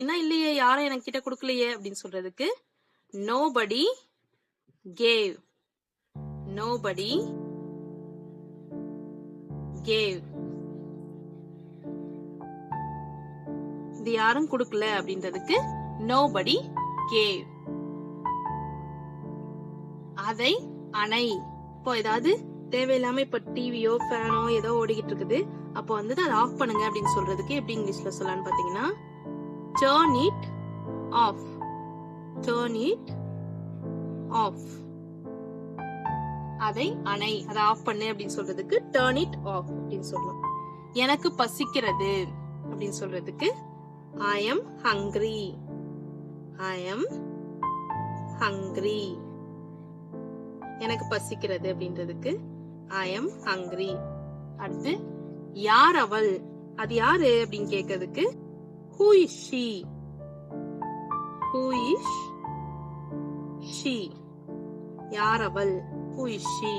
என்ன இல்லையே, யாரும் எனக்கு கிட்ட கொடுக்கலையே அப்படின்னு சொல்றதுக்கு nobody gave. nobody gave. இது யாரும் கொடுக்கல அப்படின்றதுக்கு nobody gave. அதை அணை. இப்போ ஏதாவது தேவையில்லாம இப்ப டிவியோ ஃபேனோ ஏதோ ஓடிக்கிட்டு இருக்குது, அப்போ வந்து அதை ஆஃப் பண்ணுங்க அப்படின்னு சொல்றதுக்கு எப்படி இங்கிலீஷ்ல சொல்லலாம்னு பாத்தீங்கன்னா turn it off. turn it off. அதை அணை, அதை ஆஃப் பண்ணு அப்படின்னு சொல்றதுக்கு turn it off அப்படின்னு சொல்லலாம். எனக்கு பசிக்கிறது அப்படின்னு சொல்றதுக்கு I am hungry. I am hungry. எனக்கு பசிக்கிறது அப்படின்றதுக்கு I am hungry. அடுத்து யார் அவள், அது யாரு அப்படின்னு கேட்கறதுக்கு who is she. who is she. யார் அவள், who is she.